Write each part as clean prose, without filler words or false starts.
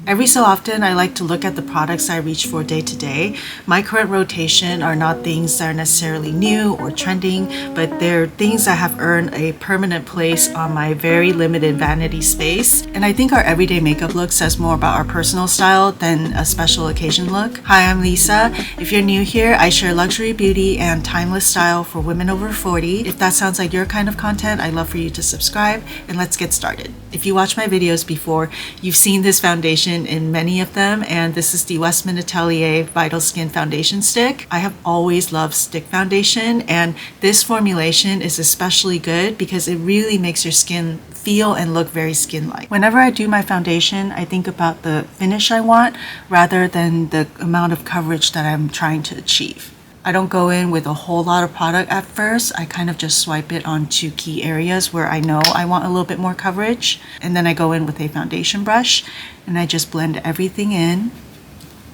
Every so often, I like to look at the products I reach for day to day. My current rotation are not things that are necessarily new or trending, but they're things that have earned a permanent place on my very limited vanity space. And I think our everyday makeup look says more about our personal style than a special occasion look. Hi, I'm Lisa. If you're new here, I share luxury beauty and timeless style for women over 40. If that sounds like your kind of content, I'd love for you to subscribe, and let's get started. If you watch my videos before, you've seen this foundation in many of them, and this is the Westman Atelier Vital Skin Foundation Stick. I have always loved stick foundation, and this formulation is especially good because it really makes your skin feel and look very skin-like. Whenever I do my foundation, I think about the finish I want rather than the amount of coverage that I'm trying to achieve. I don't go in with a whole lot of product at first. I kind of just swipe it onto key areas where I know I want a little bit more coverage. And then I go in with a foundation brush and I just blend everything in.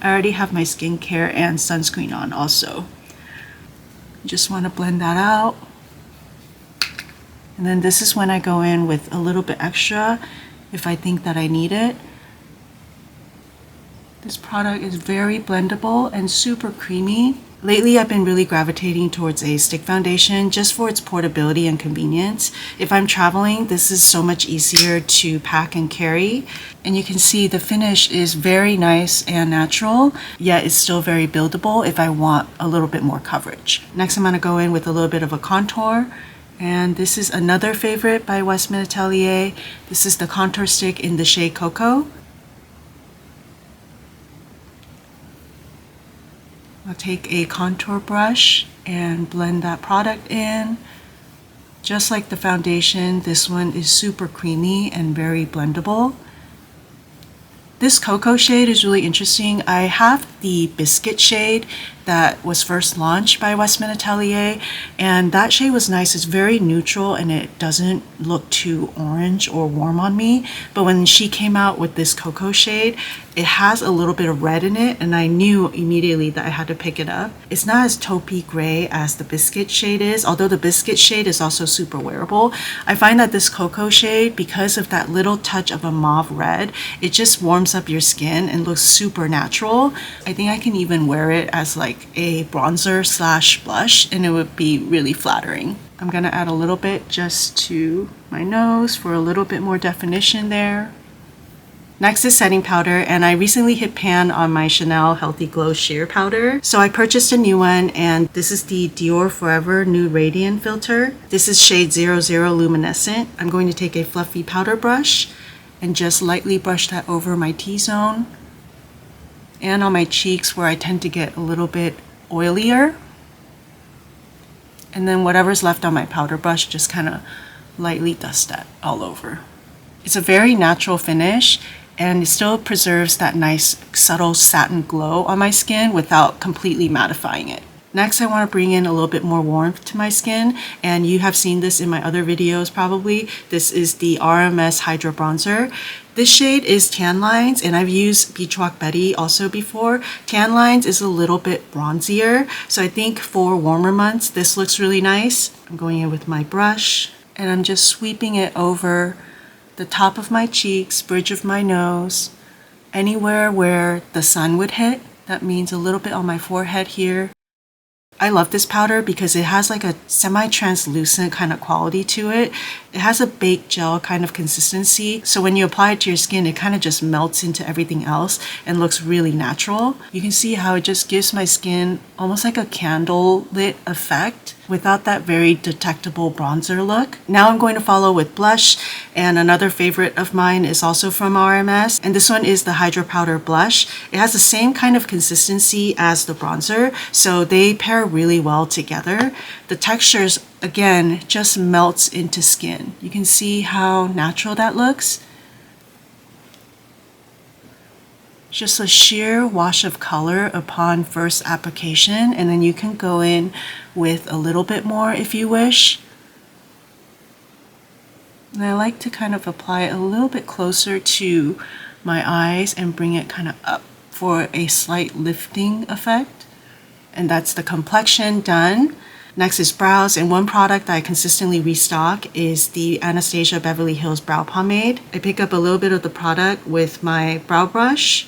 I already have my skincare and sunscreen on also. Just want to blend that out. And then this is when I go in with a little bit extra if I think that I need it. This product is very blendable and super creamy. Lately, I've been really gravitating towards a stick foundation just for its portability and convenience. If I'm traveling, this is so much easier to pack and carry. And you can see the finish is very nice and natural, yet it's still very buildable if I want a little bit more coverage. Next, I'm going to go in with a little bit of a contour. And this is another favorite by Westman Atelier. This is the contour stick in the shade Cocoa. I'll take a contour brush and blend that product in. Just like the foundation, this one is super creamy and very blendable. This cocoa shade is really interesting. I have the biscuit shade that was first launched by Westman Atelier, and that shade was nice. It's very neutral and it doesn't look too orange or warm on me. But when she came out with this cocoa shade, it has a little bit of red in it, and I knew immediately that I had to pick it up. It's not as taupey gray as the biscuit shade is, although the biscuit shade is also super wearable. I find that this cocoa shade, because of that little touch of a mauve red, it just warms up your skin and looks super natural. I think I can even wear it as like a bronzer / blush, and it would be really flattering. I'm gonna add a little bit just to my nose for a little bit more definition there. Next is setting powder, and I recently hit pan on my Chanel Healthy Glow Sheer Powder. So I purchased a new one, and this is the Dior Forever Nude Radiant Filter. This is shade 00 Luminescent. I'm going to take a fluffy powder brush and just lightly brush that over my T-zone and on my cheeks where I tend to get a little bit oilier. And then whatever's left on my powder brush, just kind of lightly dust that all over. It's a very natural finish, and it still preserves that nice subtle satin glow on my skin without completely mattifying it. Next, I want to bring in a little bit more warmth to my skin, and you have seen this in my other videos probably. This is the RMS Hydra Bronzer. This shade is Tan Lines, and I've used Beach Walk Betty also before. Tan Lines is a little bit bronzier, so I think for warmer months, this looks really nice. I'm going in with my brush, and I'm just sweeping it over the top of my cheeks, bridge of my nose, anywhere where the sun would hit. That means a little bit on my forehead here. I love this powder because it has like a semi-translucent kind of quality to it. It has a baked gel kind of consistency. So when you apply it to your skin, it kind of just melts into everything else and looks really natural. You can see how it just gives my skin almost like a candle lit effect without that very detectable bronzer look. Now I'm going to follow with blush, and another favorite of mine is also from RMS, and this one is the Hydra Powder Blush. It has the same kind of consistency as the bronzer, so they pair really well together. The textures, again, just melts into skin. You can see how natural that looks. Just a sheer wash of color upon first application, and then you can go in with a little bit more if you wish. And I like to kind of apply it a little bit closer to my eyes and bring it kind of up for a slight lifting effect. And that's the complexion done. Next is brows, and one product that I consistently restock is the Anastasia Beverly Hills Brow Pomade. I pick up a little bit of the product with my brow brush,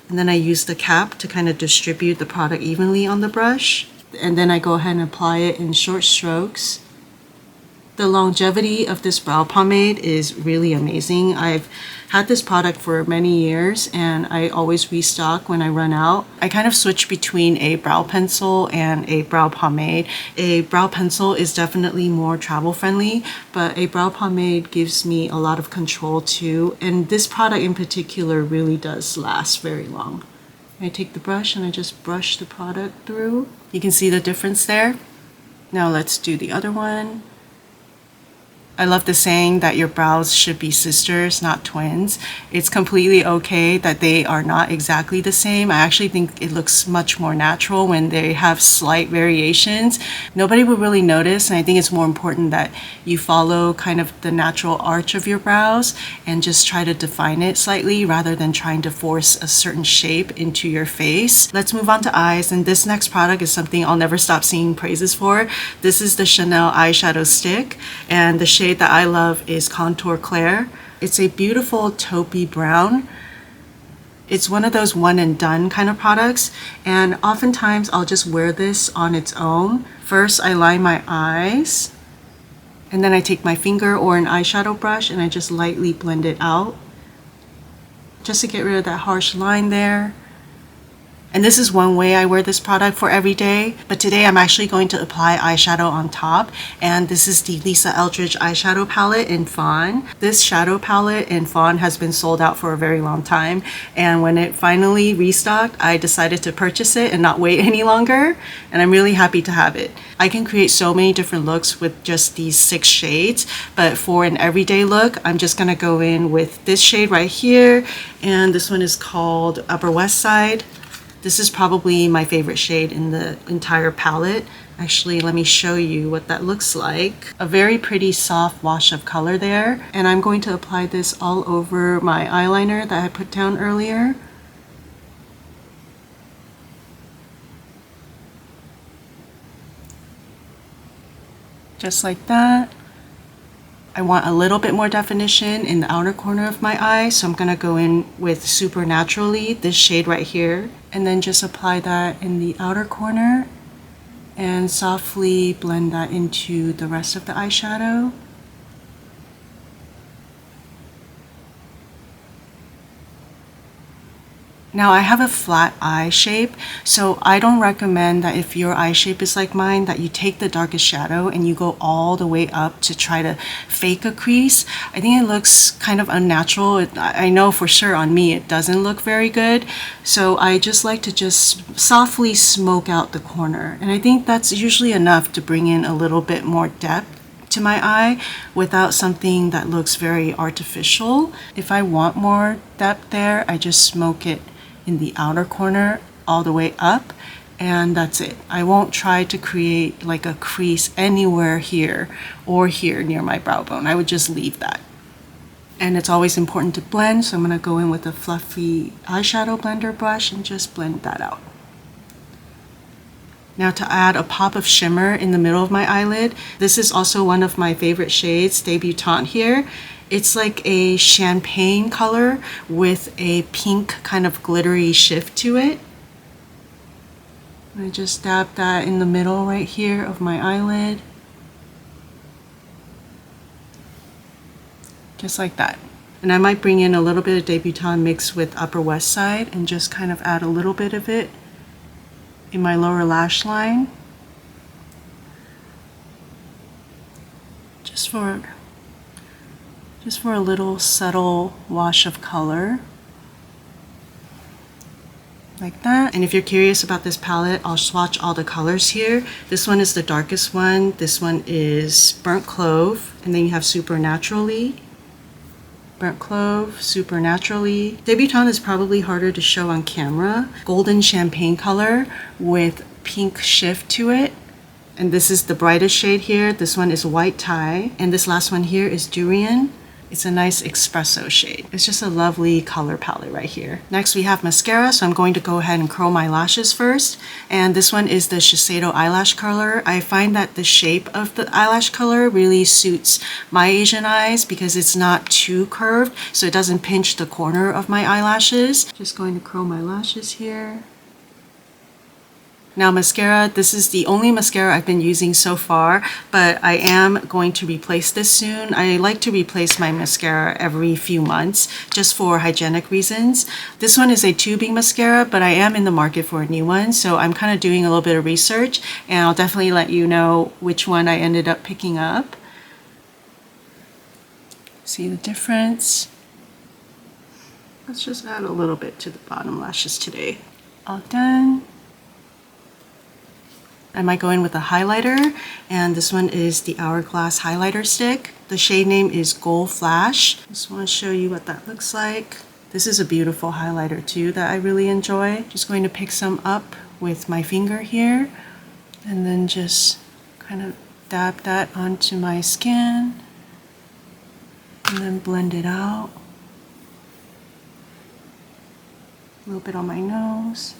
and then I use the cap to kind of distribute the product evenly on the brush. And then I go ahead and apply it in short strokes. The longevity of this brow pomade is really amazing. I've had this product for many years and I always restock when I run out. I kind of switch between a brow pencil and a brow pomade. A brow pencil is definitely more travel friendly, but a brow pomade gives me a lot of control too. And this product in particular really does last very long. I take the brush and I just brush the product through. You can see the difference there. Now let's do the other one. I love the saying that your brows should be sisters, not twins. It's completely okay that they are not exactly the same. I actually think it looks much more natural when they have slight variations. Nobody will really notice, and I think it's more important that you follow kind of the natural arch of your brows and just try to define it slightly rather than trying to force a certain shape into your face. Let's move on to eyes, and this next product is something I'll never stop singing praises for. This is the Chanel eyeshadow stick, and the shade that I love is Contour Clair. It's a beautiful taupey brown. It's one of those one and done kind of products, and oftentimes I'll just wear this on its own. First I line my eyes, and then I take my finger or an eyeshadow brush and I just lightly blend it out just to get rid of that harsh line there. And this is one way I wear this product for every day, but today I'm actually going to apply eyeshadow on top, and this is the Lisa Eldridge eyeshadow palette in Fawn. This shadow palette in Fawn has been sold out for a very long time, and when it finally restocked, I decided to purchase it and not wait any longer, and I'm really happy to have it. I can create so many different looks with just these 6 shades, but for an everyday look, I'm just gonna go in with this shade right here, and this one is called Upper West Side. This is probably my favorite shade in the entire palette. Actually, let me show you what that looks like. A very pretty soft wash of color there. And I'm going to apply this all over my eyeliner that I put down earlier. Just like that. I want a little bit more definition in the outer corner of my eye, so I'm gonna go in with Supernaturally, this shade right here, and then just apply that in the outer corner and softly blend that into the rest of the eyeshadow. Now I have a flat eye shape, so I don't recommend that if your eye shape is like mine that you take the darkest shadow and you go all the way up to try to fake a crease. I think it looks kind of unnatural. I know for sure on me it doesn't look very good, so I just like to just softly smoke out the corner, and I think that's usually enough to bring in a little bit more depth to my eye without something that looks very artificial. If I want more depth there, I just smoke it in the outer corner all the way up, and that's it. I won't try to create like a crease anywhere here or here near my brow bone. I would just leave that. And it's always important to blend, so I'm going to go in with a fluffy eyeshadow blender brush and just blend that out. Now to add a pop of shimmer in the middle of my eyelid, this is also one of my favorite shades, Debutante here. It's like a champagne color with a pink kind of glittery shift to it. I just dab that in the middle right here of my eyelid. Just like that. And I might bring in a little bit of Debutante mixed with Upper West Side and just kind of add a little bit of it in my lower lash line. Just for a little subtle wash of color. Like that. And if you're curious about this palette, I'll swatch all the colors here. This one is the darkest one. This one is Burnt Clove. And then you have Supernaturally. Burnt Clove, Supernaturally. Debutante is probably harder to show on camera. Golden champagne color with pink shift to it. And this is the brightest shade here. This one is White Tie. And this last one here is Durian. It's a nice espresso shade. It's just a lovely color palette right here. Next we have mascara, so I'm going to go ahead and curl my lashes first. And this one is the Shiseido eyelash curler. I find that the shape of the eyelash curler really suits my Asian eyes because it's not too curved, so it doesn't pinch the corner of my eyelashes. Just going to curl my lashes here. Now mascara, this is the only mascara I've been using so far, but I am going to replace this soon. I like to replace my mascara every few months just for hygienic reasons. This one is a tubing mascara, but I am in the market for a new one, so I'm kind of doing a little bit of research, and I'll definitely let you know which one I ended up picking up. See the difference? Let's just add a little bit to the bottom lashes today. All done. I might go in with a highlighter, and this one is the Hourglass highlighter stick. The shade name is Gold Flash. Just want to show you what that looks like. This is a beautiful highlighter too that I really enjoy. Just going to pick some up with my finger here, and then just kind of dab that onto my skin, and then blend it out. A little bit on my nose.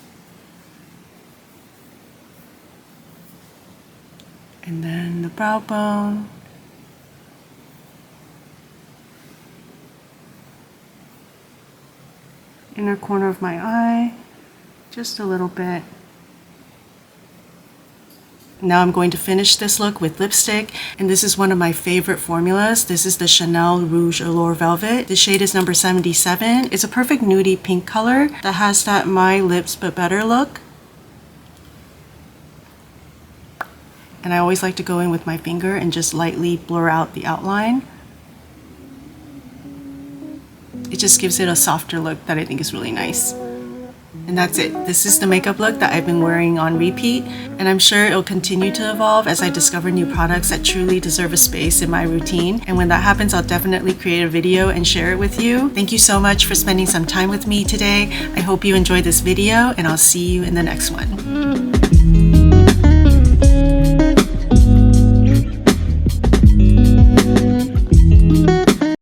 And then the brow bone. Inner corner of my eye. Just a little bit. Now I'm going to finish this look with lipstick, and this is one of my favorite formulas. This is the Chanel Rouge Allure Velvet. The shade is number 77. It's a perfect nudie pink color that has that My Lips But Better look. And I always like to go in with my finger and just lightly blur out the outline. It just gives it a softer look that I think is really nice. And that's it. This is the makeup look that I've been wearing on repeat, and I'm sure it'll continue to evolve as I discover new products that truly deserve a space in my routine. And when that happens, I'll definitely create a video and share it with you. Thank you so much for spending some time with me today. I hope you enjoyed this video, and I'll see you in the next one.